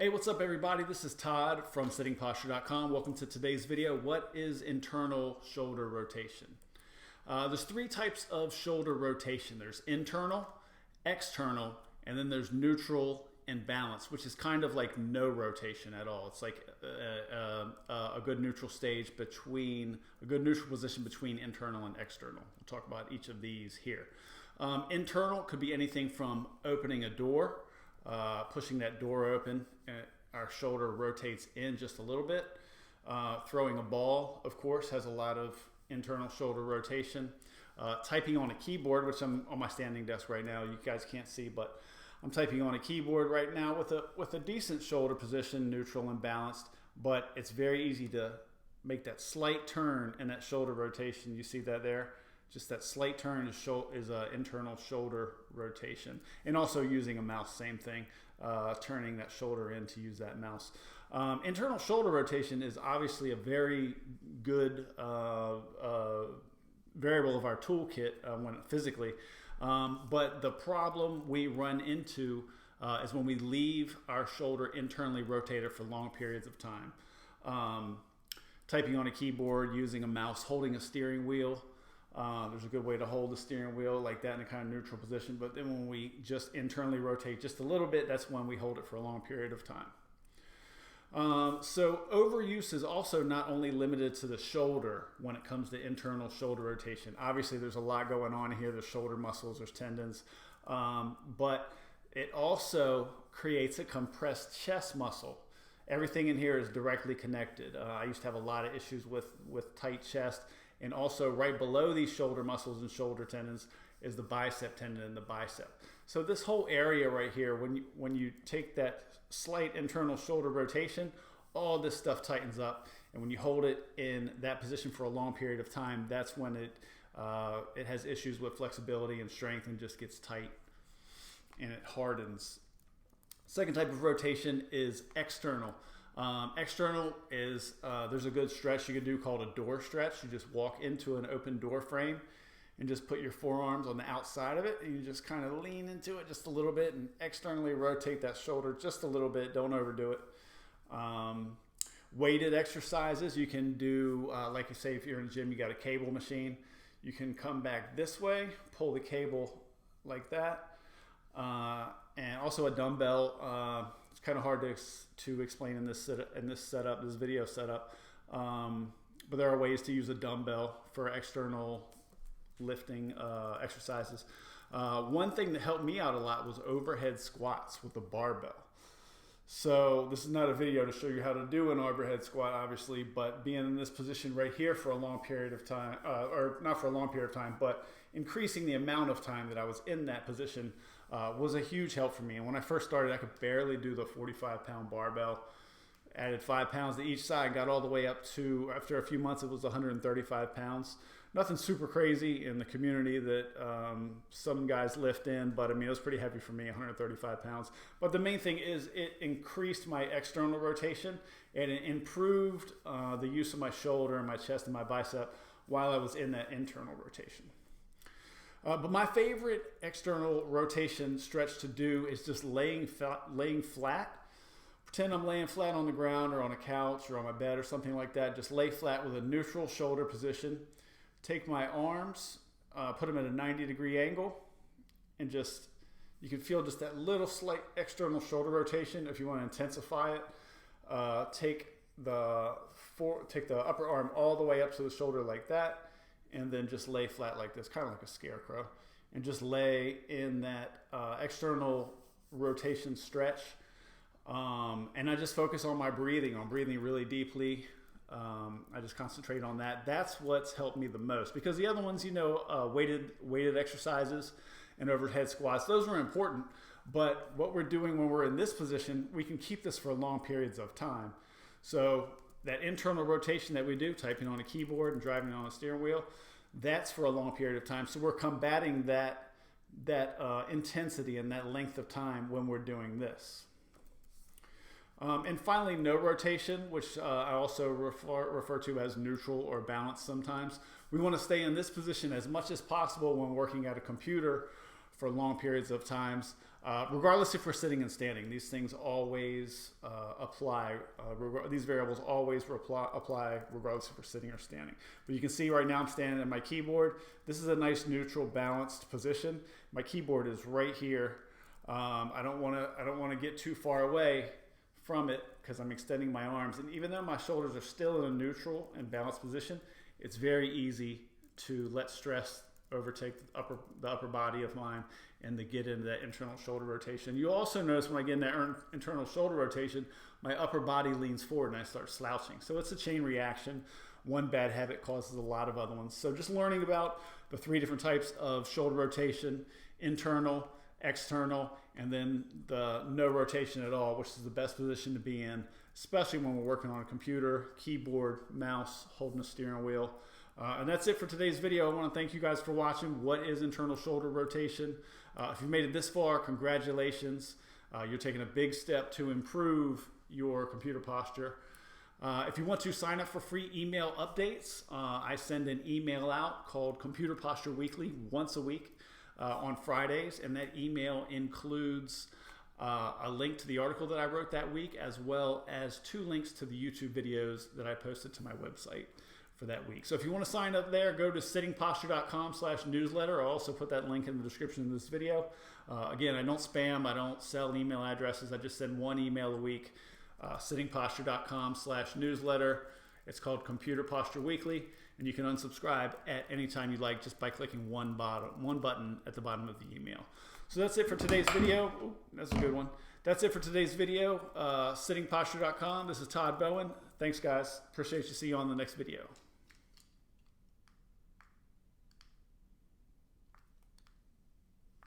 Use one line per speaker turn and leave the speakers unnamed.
Hey, what's up everybody? This is Todd from sittingposture.com. Welcome to today's video. What is internal shoulder rotation? There's three types of shoulder rotation. There's internal, external, and then there's neutral and balanced, which is kind of like no rotation at all. It's like a good neutral stage between, a good neutral position between internal and external. We'll talk about each of these here. Internal could be anything from opening a door, pushing that door open, our shoulder rotates in just a little bit. Throwing a ball, of course, has a lot of internal shoulder rotation. Typing on a keyboard, which I'm on my standing desk right now, you guys can't see, but I'm typing on a keyboard right now with a decent shoulder position, neutral and balanced, but it's very easy to make that slight turn in that shoulder rotation. You see that there? Just that slight turn is an internal shoulder rotation. And also using a mouse, same thing, turning that shoulder in to use that mouse. Internal shoulder rotation is obviously a very good variable of our toolkit physically. But the problem we run into is when we leave our shoulder internally rotated for long periods of time. Typing on a keyboard, using a mouse, holding a steering wheel. There's a good way to hold the steering wheel like that in a kind of neutral position, but then when we just internally rotate just a little bit, that's when we hold it for a long period of time. So overuse is also not only limited to the shoulder when it comes to internal shoulder rotation. Obviously there's a lot going on here. There's shoulder muscles, there's tendons, but it also creates a compressed chest muscle. Everything in here is directly connected. I used to have a lot of issues with tight chest. And also right below these shoulder muscles and shoulder tendons is the bicep tendon and the bicep. So this whole area right here, when you take that slight internal shoulder rotation, all this stuff tightens up. And when you hold it in that position for a long period of time, that's when it has issues with flexibility and strength and just gets tight and it hardens. Second type of rotation is external. External is, there's a good stretch you can do called a door stretch. You just walk into an open door frame and just put your forearms on the outside of it and you just kind of lean into it just a little bit and externally rotate that shoulder just a little bit. Don't overdo it. Weighted exercises you can do, like you say, if you're in a gym, you got a cable machine, you can come back this way, pull the cable like that. And also a dumbbell. It's kind of hard to explain in this video setup, but there are ways to use a dumbbell for external lifting exercises. One thing that helped me out a lot was overhead squats with a barbell. So this is not a video to show you how to do an overhead squat, obviously, but being in this position right here for a long period of time, or not for a long period of time, but increasing the amount of time that I was in that position was a huge help for me. And when I first started, I could barely do the 45-pound barbell. Added 5 pounds to each side, got all the way up to, after a few months, it was 135 pounds. Nothing super crazy in the community that some guys lift in, but I mean, it was pretty heavy for me, 135 pounds. But the main thing is it increased my external rotation and it improved the use of my shoulder and my chest and my bicep while I was in that internal rotation. But my favorite external rotation stretch to do is just laying flat. Pretend I'm laying flat on the ground or on a couch or on my bed or something like that. Just lay flat with a neutral shoulder position. Take my arms, put them at a 90-degree angle, and just, you can feel just that little slight external shoulder rotation if you want to intensify it. Take the upper arm all the way up to the shoulder like that, and then just lay flat like this, kind of like a scarecrow, and just lay in that external rotation stretch. And I just focus on my breathing, on breathing really deeply. I just concentrate on that. That's what's helped me the most, because the other ones, you know, weighted exercises and overhead squats, those are important. But what we're doing when we're in this position, we can keep this for long periods of time. So that internal rotation that we do, typing on a keyboard and driving on a steering wheel, that's for a long period of time. So we're combating that intensity and that length of time when we're doing this. And finally, no rotation, which I also refer to as neutral or balanced sometimes. We want to stay in this position as much as possible when working at a computer for long periods of times, regardless if we're sitting and standing. These things always apply. These variables always apply regardless if we're sitting or standing. But you can see right now I'm standing at my keyboard. This is a nice neutral balanced position. My keyboard is right here. I don't want to get too far away from it because I'm extending my arms. And even though my shoulders are still in a neutral and balanced position, it's very easy to let stress overtake the upper body of mine and to get into that internal shoulder rotation. You also notice when I get in that internal shoulder rotation, my upper body leans forward and I start slouching. So it's a chain reaction. One bad habit causes a lot of other ones. So just learning about the 3 different types of shoulder rotation: internal, external, and then the no rotation at all, which is the best position to be in, especially when we're working on a computer, keyboard, mouse, holding a steering wheel. And that's it for today's video. I want to thank you guys for watching. What is internal shoulder rotation? If you've made it this far, congratulations. You're taking a big step to improve your computer posture. If you want to sign up for free email updates, I send an email out called Computer Posture Weekly once a week on Fridays, and that email includes a link to the article that I wrote that week, as well as 2 links to the YouTube videos that I posted to my website for that week. So if you want to sign up there, go to sittingposture.com/newsletter. I'll also put that link in the description of this video. Again, I don't spam, I don't sell email addresses. I just send 1 email a week. Sittingposture.com/newsletter. It's called Computer Posture Weekly, and you can unsubscribe at any time you like just by clicking one button at the bottom of the email. So that's it for today's video. Ooh, that's a good one. That's it for today's video. Sittingposture.com. This is Todd Bowen. Thanks, guys. Appreciate you. See you on the next video.